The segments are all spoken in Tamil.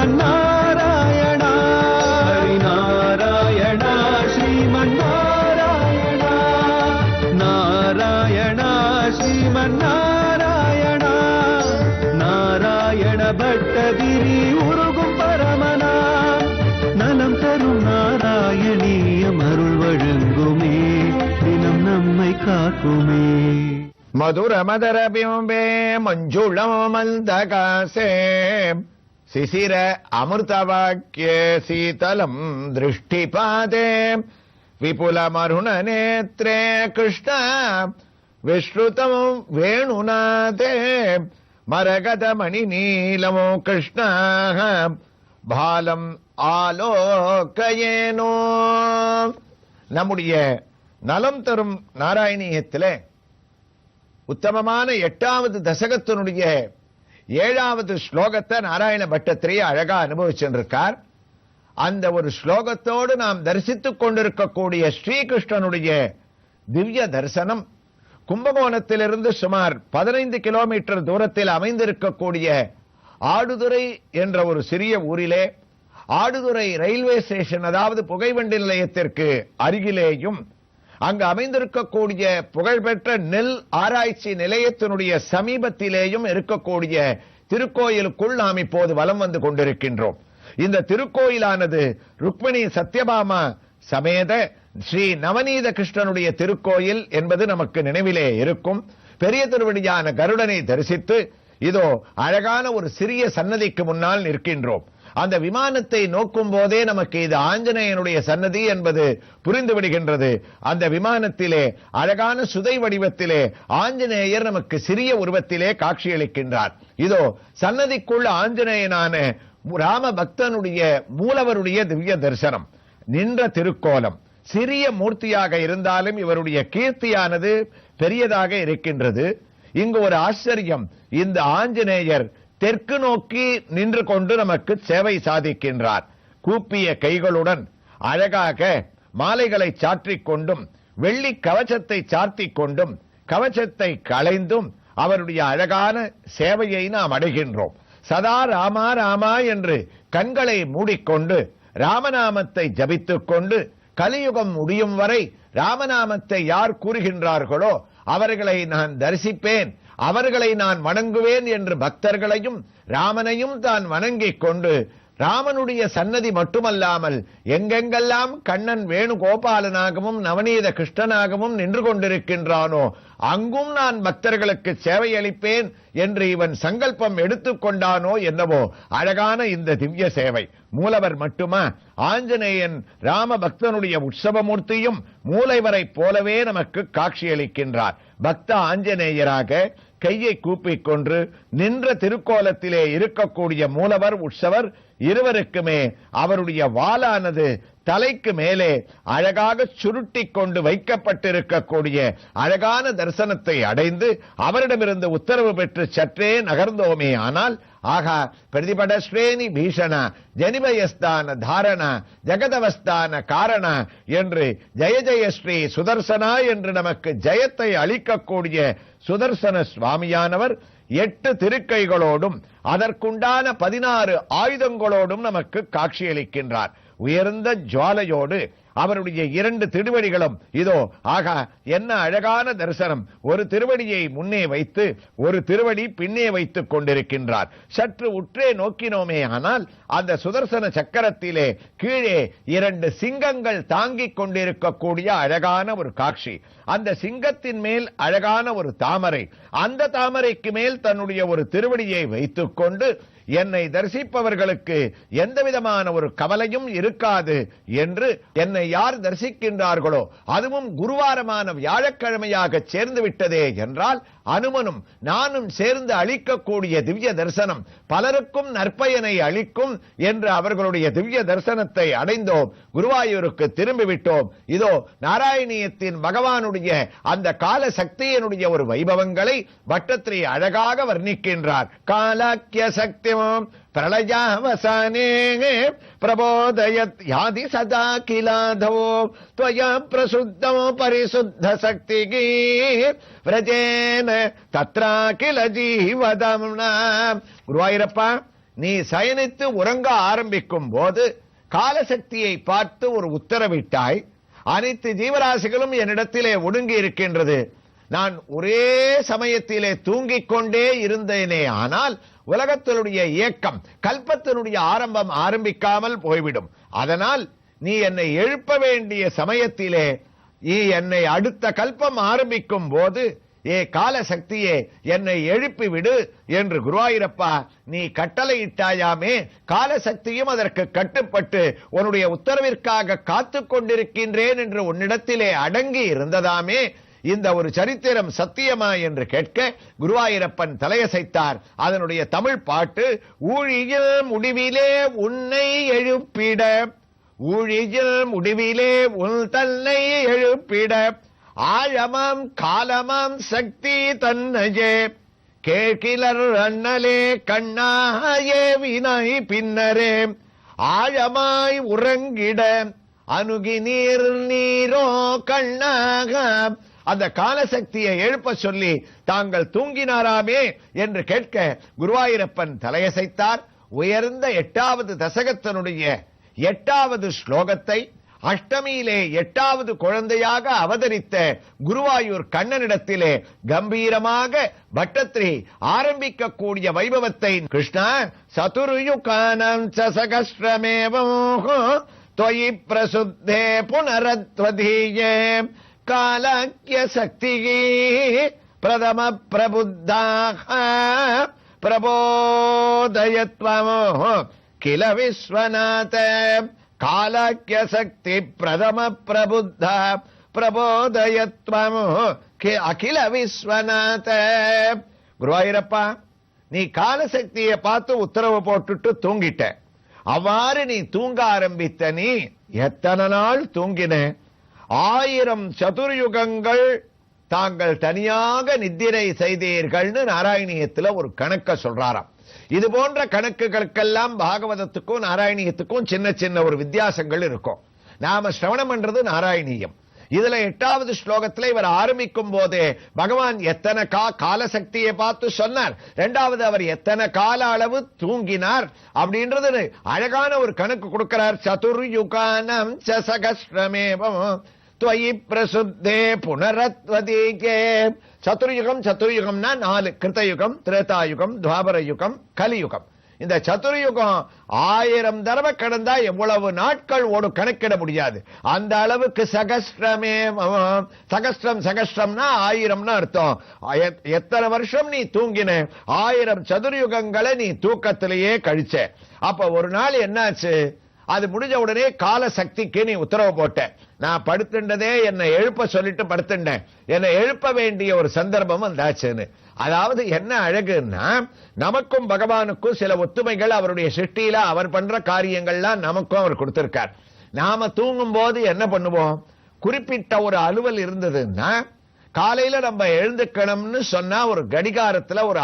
ஸ்ரீமன்னாராயணா ஹரிநாராயணா ஸ்ரீமன்னாராயணா நாராயணா ஸ்ரீமன்னாராயணா நாராயண பட்டதிரி உருகும் பரமனா நலம் தரும் நாராயணீயம் அருள் வழங்குமே தினம் நம்மை காக்குமே மதுர மதர பிம்பே மஞ்சுளம் மந்தகாசே சிசிர அமிர்தவாக்கிய சீதலம் திருஷ்டிபாதே விபுலமருண நேத்ரே கிருஷ்ண விஸ்ருதம் வேணுநாதே மரகத மணி நீலமோ கிருஷ்ண பாலம் ஆலோகயேனோ. நம்முடைய நலம் தரும் நாராயணியத்திலே உத்தமமான 8வது தசகத்தினுடைய 7வது ஸ்லோகத்தை நாராயண பட்டத்திரி அழகா அனுபவிச்சிருக்கார். அந்த ஒரு ஸ்லோகத்தோடு நாம் தரிசித்துக் கொண்டிருக்கக்கூடிய ஸ்ரீகிருஷ்ணனுடைய திவ்ய தரிசனம் கும்பகோணத்திலிருந்து சுமார் 15 கிலோமீட்டர் தூரத்தில் அமைந்திருக்கக்கூடிய ஆடுதுறை என்ற ஒரு சிறிய ஊரிலே ஆடுதுறை ரயில்வே ஸ்டேஷன், அதாவது புகைவண்டி நிலையத்திற்கு அருகிலேயும் அங்கு அமைந்திருக்கக்கூடிய புகழ்பெற்ற நெல் ஆராய்ச்சி நிலையத்தினுடைய சமீபத்திலேயும் இருக்கக்கூடிய திருக்கோயிலுக்குள் நாம் இப்போது வலம் வந்து கொண்டிருக்கின்றோம். இந்த திருக்கோயிலானது ருக்மிணி சத்யபாமா சமேத ஸ்ரீ நவநீத கிருஷ்ணனுடைய திருக்கோயில் என்பது நமக்கு நினைவிலே இருக்கும். பெரிய திருவடியான கருடனை தரிசித்து இதோ அழகான ஒரு சிறிய சன்னதிக்கு முன்னால் நிற்கின்றோம். அந்த விமானத்தை நோக்கும் போதே நமக்கு இது ஆஞ்சநேயனுடைய சன்னதி என்பது புரிந்து விடுகின்றது. அந்த விமானத்திலே அழகான சுதை வடிவத்திலே ஆஞ்சநேயர் நமக்கு சிறிய உருவத்திலே காட்சியளிக்கின்றார். இதோ சன்னதிக்குள்ள ஆஞ்சநேயனான ராம பக்தனுடைய மூலவருடைய திவ்ய தரிசனம். நின்ற திருக்கோலம் சிறிய மூர்த்தியாக இருந்தாலும் இவருடைய கீர்த்தியானது பெரியதாக இருக்கின்றது. இங்கு ஒரு ஆச்சரியம், இந்த ஆஞ்சநேயர் தெற்கு நோக்கி நின்று கொண்டு நமக்கு சேவை சாதிக்கின்றார். கூப்பிய கைகளுடன் அழகாக மாலைகளை சாற்றிக் கொண்டும் வெள்ளி கவசத்தை சாத்திக் கொண்டும் கவசத்தை களைந்தும் அவருடைய அழகான சேவையை நாம் அடைகின்றோம். சதா ராமா ராமா என்று கண்களை மூடிக்கொண்டு ராமநாமத்தை ஜபித்துக் கொண்டு கலியுகம் முடியும் வரை ராமநாமத்தை யார் கூறுகின்றார்களோ அவர்களை நான் தரிசிப்பேன், அவர்களை நான் வணங்குவேன் என்று பக்தர்களையும் ராமனையும் தான் வணங்கிக் கொண்டு ராமனுடைய சன்னதி மட்டுமல்லாமல் எங்கெங்கெல்லாம் கண்ணன் வேணுகோபாலனாகவும் நவநீத கிருஷ்ணனாகவும் நின்று கொண்டிருக்கின்றானோ அங்கும் நான் பக்தர்களுக்கு சேவை அளிப்பேன் என்று இவன் சங்கல்பம் எடுத்துக்கொண்டானோ என்னவோ அழகான இந்த திவ்ய சேவை. மூலவர் மட்டுமா, ஆஞ்சநேயன் ராம பக்தனுடைய உற்சவமூர்த்தியும் மூலைவரை போலவே நமக்கு காட்சியளிக்கின்றார். பக்த ஆஞ்சநேயராக கையை கூப்பிக் கொண்டு நின்ற திருக்கோலத்திலே இருக்கக்கூடிய மூலவர் உற்சவர் இருவருக்குமே அவருடைய வாளானது தலைக்கு மேலே அழகாக சுருட்டி கொண்டு வைக்கப்பட்டிருக்கக்கூடிய அழகான தரிசனத்தை அடைந்து அவரிடமிருந்து உத்தரவு பெற்று சற்றே நகர்ந்தோமே ஆனால் ஆகா பிரதிபடஸ்ரேணி பீஷண ஜனிபயஸ்தான தாரண ஜெகதவஸ்தான காரண என்று ஜெய ஜெயஸ்ரீ சுதர்சனா என்று நமக்கு ஜெயத்தை அளிக்கக்கூடிய சுதர்சன சுவாமியானவர் 8 திருக்கைகளோடும் அதற்குண்டான 16 ஆயுதங்களோடும் நமக்கு காட்சியளிக்கின்றார். உயர்ந்த ஜுவாலையோடு அவருடைய 2 திருவடிகளும் இதோ ஆகா என்ன அழகான தரிசனம். ஒரு திருவடியை முன்னே வைத்து ஒரு திருவடி பின்னே வைத்துக் கொண்டிருக்கின்றார். சற்று உற்றே நோக்கினோமே ஆனால் அந்த சுதர்சன சக்கரத்திலே கீழே 2 சிங்கங்கள் தாங்கிக் கொண்டிருக்கக்கூடிய அழகான ஒரு காட்சி. அந்த சிங்கத்தின் மேல் அழகான ஒரு தாமரை, அந்த தாமரைக்கு மேல் தன்னுடைய ஒரு திருவடியை வைத்துக் கொண்டு என்னை தரிசிப்பவர்களுக்கு எந்த விதமான ஒரு கவலையும் இருக்காது என்று என்னை யார் தரிசிக்கின்றார்களோ அதுவும் குருவாரமான வியாழக்கிழமையாக சேர்ந்து விட்டதே என்றால் அனுமனும் நானும் சேர்ந்து அளிக்கக்கூடிய திவ்ய தரிசனம் பலருக்கும் நற்பயனை அளிக்கும் என்று அவர்களுடைய திவ்ய தரிசனத்தை அடைந்தோம். குருவாயூருக்கு திரும்பிவிட்டோம். இதோ நாராயணியத்தின் பகவானுடைய அந்த கால சக்தியினுடைய ஒரு வைபவங்களை பட்டத்திரி அழகாக வர்ணிக்கின்றார். காலாக்கிய சக்தி பிரளயாவசானே பிரபோதயத் யாதி சதா கிலாதோ த்வயா பிரசுத்தோ பரிசுத்த சக்திகி விரஜேன தத்ரா கில ஜீவதம்னா. குருவாயூரப்பா, நீ சயனித்து உறங்க ஆரம்பிக்கும் போது காலசக்தியை பார்த்து ஒரு உத்தரவிட்டாய். அனைத்து ஜீவராசிகளும் என்னிடத்திலே ஒடுங்கி இருக்கின்றது. நான் ஒரே சமயத்திலே தூங்கிக் கொண்டே இருந்தேனே, ஆனால் உலகத்தினுடைய இயக்கம் கல்பத்தினுடைய ஆரம்பம் ஆரம்பிக்காமல் போய்விடும். அதனால் நீ என்னை எழுப்ப வேண்டிய சமயத்திலே நீ என்னை அடுத்த கல்பம் ஆரம்பிக்கும் போது கால சக்தியே என்னை எழுப்பிவிடு என்று குருவாயூரப்பா நீ கட்டளையிட்டாயாமே. காலசக்தியும் அதற்கு கட்டுப்பட்டு உன்னுடைய உத்தரவிற்காக காத்து கொண்டிருக்கின்றேன் என்று உன்னிடத்திலே அடங்கி இருந்ததாமே. இந்த ஒரு சரித்திரம் சத்தியமா என்று கேட்க குருவாயூரப்பன் தலையசைத்தார். அதனுடைய தமிழ் பாட்டு, ஊழியில் முடிவிலே உன்னை எழுப்பிட, ஊழியில் முடிவிலே உன் தன்னை எழுப்பிட, ஆழமாம் காலமாம் சக்தி தன்னையே கேட்கிலர் அண்ணலே கண்ணாயே வினாய் பின்னரே, ஆழமாய் உறங்கிட அணுகி நீர் நீரோ கண்ணாக. அந்த காலசக்தியை எழுப்ப சொல்லி தாங்கள் தூங்கினாராமே என்று கேட்க குருவாயூரப்பன் தலையசைத்தார். உயர்ந்த 8வது தசகத்தினுடைய 8வது ஸ்லோகத்தை அஷ்டமியிலே 8வது குழந்தையாக அவதரித்த குருவாயூர் கண்ணனிடத்திலே கம்பீரமாக பட்டத்திரி ஆரம்பிக்கக்கூடிய வைபவத்தை, கிருஷ்ணா சதுர்யுகானம் சசகஸ்ரமேவம் त्वयि प्रसुद्धे पुनरत्वधीये कालाख्य शक्ति प्रथम प्रबुद्धाः प्रबोधयत्वम् किल विश्वनाथ, कालाख्य शक्ति प्रथम प्रबुद्धा प्रबोधयत्वम् अखिल विश्वनाथ. குருவாயூரப்பா, நீ காலசக்தியை பார்த்து உத்தரவு போட்டுட்டு தூங்கிட்ட. அவ்வாறு நீ தூங்க ஆரம்பித்த நீ எத்தனை நாள் தூங்கின? 1000 சதுர்யுகங்கள் தாங்கள் தனியாக நித்திரை செய்தீர்கள்னு நாராயணியத்துல ஒரு கணக்க சொல்றாராம். இது போன்ற கணக்குகளுக்கெல்லாம் பாகவதத்துக்கும் நாராயணியத்துக்கும் சின்ன சின்ன ஒரு வித்தியாசங்கள் இருக்கும். நாம சிரவணம் பண்றது நாராயணியம். இதுல 8வது ஸ்லோகத்துல இவர் ஆரம்பிக்கும் போதே பகவான் எத்தனை காலசக்தியை பார்த்து சொன்னார், 2வது அவர் எத்தனை கால அளவு தூங்கினார் அப்படின்றது அழகான ஒரு கணக்கு கொடுக்கிறார். சதுர்யுகானம் சசகஸ்ரமேவம் त्वयि प्रसुद्धे पुनरत्वदीके. சதுர்யுகம், சதுர்யுகம்னா 4, கிருத்தயுகம், திரேதாயுகம், துவாபர யுகம், கலியுகம். இந்த சதுர்யுகம் 1000 தடவை கடந்தா எவ்வளவு நாட்கள் ஓடும் கணக்கிட முடியாது. அந்த அளவுக்கு சகஸ்ரமே, சகஸ்ரம் சகஸ்ரம்னா 1000 அர்த்தம். எத்தனை வருஷம் நீ தூங்கின? 1000 சதுர்யுகங்களை நீ தூக்கத்திலேயே கழிச்ச. அப்ப ஒரு நாள் என்னாச்சு? அது முடிஞ்ச உடனே கால சக்திக்கு நீ உத்தரவு போட்ட. நான் படுத்துட்டதே என்னை எழுப்ப சொல்லிட்டு படுத்துட்டேன், என்னை எழுப்ப வேண்டிய ஒரு சந்தர்ப்பம் வந்தாச்சுன்னு. அதாவது என்ன அழகுன்னா, நமக்கும் பகவானுக்கும் சில ஒத்துமைகள் அவருடைய சிருஷ்டியில அவர் பண்ற காரியங்கள்லாம் நமக்கும் அவர் கொடுத்திருக்கார். நாம தூங்கும் போது என்ன பண்ணுவோம்? குறிப்பிட்ட ஒரு அலுவல் இருந்ததுன்னா காலையில நம்ம எழுந்துக்கணும்னு சொன்னா ஒரு கடிகாரத்துல ஒரு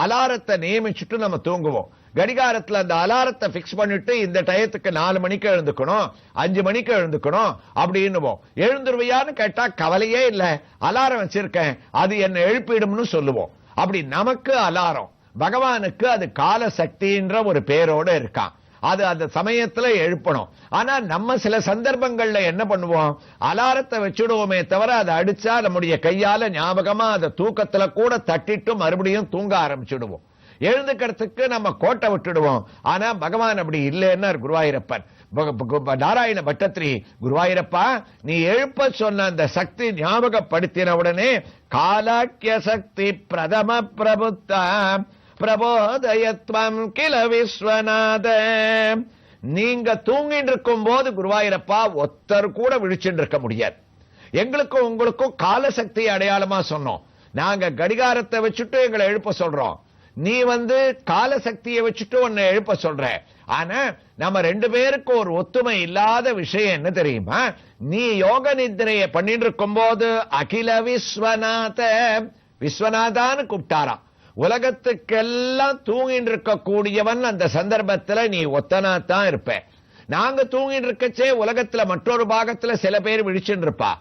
அலாரத்தை நியமிச்சுட்டு நம்ம தூங்குவோம். கடிகாரத்துல அந்த அலாரத்தை பிக்ஸ் பண்ணிட்டு இந்த டயத்துக்கு 4 மணிக்கு எழுந்துக்கணும், 5 மணிக்கு எழுந்துக்கணும் அப்படின்னு எழுந்துருவையான்னு கேட்டா கவலையே இல்ல, அலாரம் வச்சிருக்கேன் அது என்ன எழுப்பிடும்னு சொல்லுவோம். அப்படி நமக்கு அலாரம், பகவானுக்கு அது கால சக்தின்ற ஒரு பேரோட இருக்கான். அது அந்த சமயத்துல எழுப்பணும். ஆனா நம்ம சில சந்தர்ப்பங்கள்ல என்ன பண்ணுவோம்? அலாரத்தை வச்சுடுவோமே தவிர அதை அடிச்சா நம்முடைய கையால ஞாபகமா அதை தூக்கத்துல கூட தட்டிட்டு மறுபடியும் தூங்க ஆரம்பிச்சுடுவோம். எழுந்துக்கிறதுக்கு நம்ம கோட்டை விட்டுடுவோம். ஆனா பகவான் அப்படி இல்லைன்னு குருவாயூரப்பன் நாராயண பட்டத்திரி, குருவாயூரப்பா நீ எழுப்ப சொன்ன அந்த சக்தி ஞாபகப்படுத்தின உடனே காலாக்கிய சக்தி பிரதம பிரபுத்தா பிரபோதயத்வம் கில விஸ்வநாத. நீங்க தூங்கிட்டு இருக்கும் போது குருவாயூரப்பா ஒருத்தர் கூட விழிச்சுட்டு இருக்க முடியாது. எங்களுக்கும் உங்களுக்கும் காலசக்தி அடையாளமா சொன்னோம். நாங்க கடிகாரத்தை வச்சுட்டு எங்களை எழுப்ப சொல்றோம், நீ காலசக்தியை வச்சுட்டு உன்னை எழுப்ப சொல்ற. ஆனா நம்ம 2 பேருக்கும் ஒரு ஒத்துமை இல்லாத விஷயம் என்ன தெரியுமா? நீ யோக நித்திரையை பண்ணிட்டு இருக்கும் போது அகில விஸ்வநாத, விஸ்வநாதான்னு கூப்பிட்டாராம். உலகத்துக்கெல்லாம் தூங்கிட்டு இருக்க கூடியவன் அந்த சந்தர்ப்பத்துல நீ ஒத்தனாத்தான் இருப்ப. நாங்க தூங்கிட்டு இருக்கச்சே உலகத்துல மற்றொரு பாகத்துல சில பேர் விழிச்சுட்டு இருப்பா.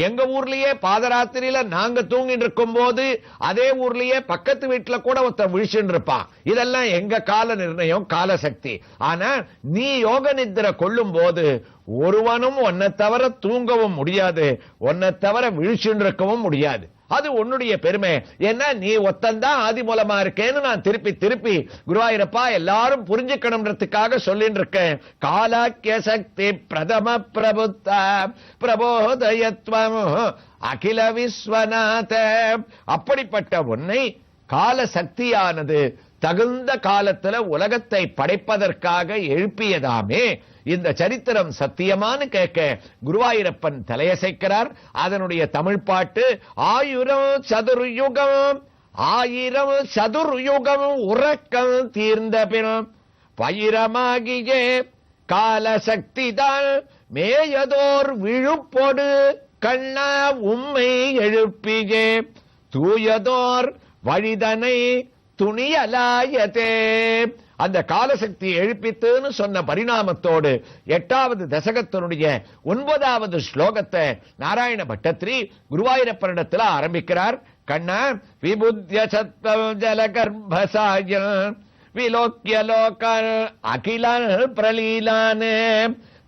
எங்க ஊர்லயே பாதராத்திரியில நாங்க தூங்கிட்டு இருக்கும் போது அதே ஊர்லயே பக்கத்து வீட்டுல கூட ஒருத்தன் விழிச்சுட்டு இருப்பான். இதெல்லாம் எங்க கால நிர்ணயம், கால சக்தி. ஆனா நீ யோக நித்திரை கொள்ளும் போது ஒருவனும் உன்னை தவிர தூங்கவும் முடியாது, உன்னை தவிர விழிச்சுட்டு இருக்கவும் முடியாது. அது உன்னுடைய பெருமை. ஏன்னா நீ ஒத்தந்தான் ஆதி மூலமா இருக்கேன்னு நான் திருப்பி திருப்பி குருவாயூரப்பா எல்லாரும் புரிஞ்சுக்கணும்ன்றதுக்காக சொல்லிட்டு இருக்கேன். காலாக்கிய சக்தி பிரதம பிரபுத்த பிரபோதயத்வம் அகில விஸ்வநாத. அப்படிப்பட்ட உன்னை கால சக்தியானது தகுந்த காலத்துல உலகத்தை படைப்பதற்காக எழுப்பியதாமே. இந்த சரித்திரம் சத்தியமானு கேட்க குருவாயூரப்பன் தலையசைக்கிறார். அதனுடைய தமிழ் பாட்டு ஆயிரம் சதுர்யுகம், ஆயிரம் சதுர்யுகம் உறக்கம் தீர்ந்த பின் பயிரமாகிய கால சக்திதான் மேயதோர் விழுப்பொடு கண்ணா உம்மை எழுப்பியே தூயதோர் வழிதனை துணியலாயதே. அந்த காலசக்தி எழுப்பித்துன்னு சொன்ன பரிணாமத்தோடு 8வது தசகத்தினுடைய 9வது ஸ்லோகத்தை நாராயண பட்டத்திரி குருவாயூரப்பனிடத்தில் ஆரம்பிக்கிறார். கண்ணா விபுத்திய சத்வம் ஜல கர்ப்பசாய விலோக்கிய லோக அகில பிரலீலான்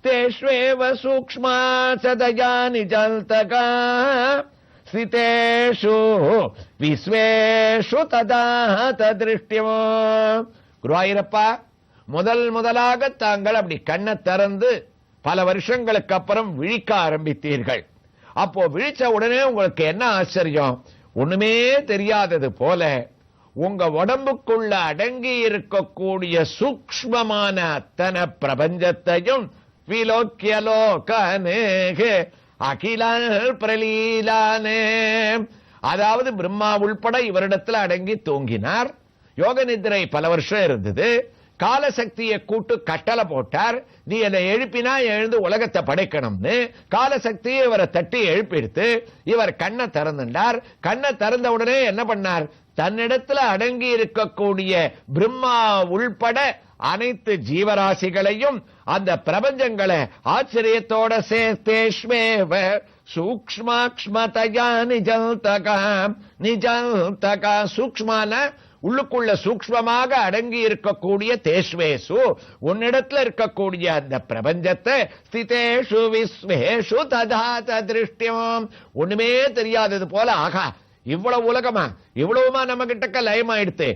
தேஷ்வேவ சூக்ஷ்மா சதயானி ஜல்தகா ஸ்திதேஷு விஸ்வேஷு ததா தத்ருஷ்டியோ. குருவாயூரப்பா, முதலாக தாங்கள் அப்படி கண்ணை திறந்து பல வருஷங்களுக்கு அப்புறம் விழிக்க ஆரம்பித்தீர்கள். அப்போ விழிச்ச உடனே உங்களுக்கு என்ன ஆச்சரியம்? ஒண்ணுமே தெரியாதது போல உங்க உடம்புக்குள்ள அடங்கி இருக்கக்கூடிய சூக்ஷ்மமான அத்தனை பிரபஞ்சத்தையும் விலோக்கியலோகனே அகில பிரலீலானே, அதாவது பிரம்மா உள்பட இவரிடத்துல அடங்கி தூங்கினார். யோக நித்திரை பல வருஷம் இருந்தது. காலசக்தியை கூட்டு கட்டளை போட்டார். நீ என்னை எழுப்பினா எழுந்து உலகத்தை படைக்கணும்னு. காலசக்தியை இவரை தட்டி எழுப்பிடுத்து இவர் கண்ணை திறந்தார். கண்ணை திறந்த உடனே என்ன பண்ணார்? தன்னிடத்துல அடங்கி இருக்கக்கூடிய பிரம்மா உள்பட அனைத்து ஜீவராசிகளையும் அந்த பிரபஞ்சங்களை ஆச்சரியத்தோட சேர்த்தேஷ்வேவ சூக்ஷ்மாக்ஷ்மதயா நிஜல்தகா. நிஜல்தகா சூக்ஷ்மான உள்ளுக்குள்ள சூக்ஷ்மமாக அடங்கி இருக்கக்கூடிய தேஷ்வேசு உன்னிடத்துல இருக்கக்கூடிய அந்த பிரபஞ்சத்தை ஸ்திதேஷு விஸ்வேஷு ததா தத்ருஷ்டியம். ஒண்ணுமே தெரியாதது போல ஆகா இவ்வளவு உலகமா, இவ்வளவுமா நம்ம கிட்டக்க லயமாயிடுத்து,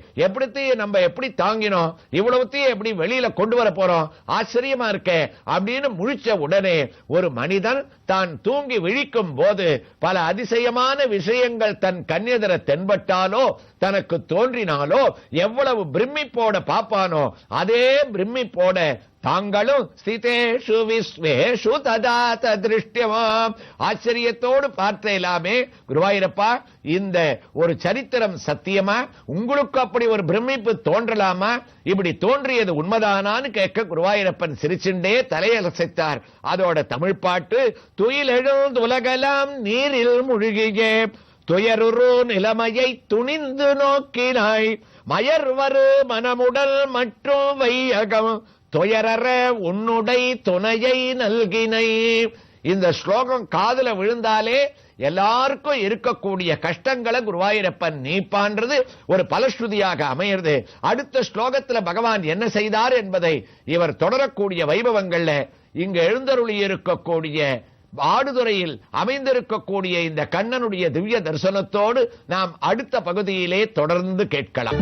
நம்ம எப்படி தாங்கினோம், இவ்வளவுத்தையும் எப்படி வெளியில கொண்டு வர போறோம், ஆச்சரியமா இருக்க அப்படின்னு முழிச்ச உடனே ஒரு மனிதன் தான் தூங்கி விழிக்கும் போது பல அதிசயமான விஷயங்கள் தன் கண்ணெதிர தென்பட்டாலோ தனக்கு தோன்றினாலோ எவ்வளவு பிரமிப்போட பாப்பானோ அதே பிரமிப்போட தாங்களும் ஸ்திதேஷு விஸ்வேஷு ததா தத்ருஷ்டியம் ஆச்சரியத்தோடு பார்த்தேலாமே. குருவாயூரப்பா, இந்த ஒரு சரித்திரம் சத்தியமா? உங்களுக்கு அப்படி ஒரு பிரமிப்பு தோன்றலாமா? இப்படி தோன்றியது உண்மைதானான்னு கேட்க குருவாயூரப்பன் சிரிச்சுண்டே தலையசைத்தார். அதோட தமிழ் பாட்டு துயில் எழுந்து உலகலாம் நீரில் முழுகியே துயருரு நிலைமையை துணிந்து நோக்கினாய் மயர்வரு மனமுடல் மற்றும் வையகம் துயரற உன்னுடை துணையை நல்கினை. இந்த ஸ்லோகம் காதுல விழுந்தாலே எல்லாருக்கும் இருக்கக்கூடிய கஷ்டங்களை குருவாயூரப்பன் நீப்பான்றது ஒரு பலஸ்ருதியாக அமையிறது. அடுத்த ஸ்லோகத்துல பகவான் என்ன செய்தார் என்பதை இவர் தொடரக்கூடிய வைபவங்கள்ல இங்கு எழுந்தருளி இருக்கக்கூடிய ஆடுதுறையில் அமைந்திருக்கக்கூடிய இந்த கண்ணனுடைய திவ்ய தரிசனத்தோடு நாம் அடுத்த பகுதியிலே தொடர்ந்து கேட்கலாம்.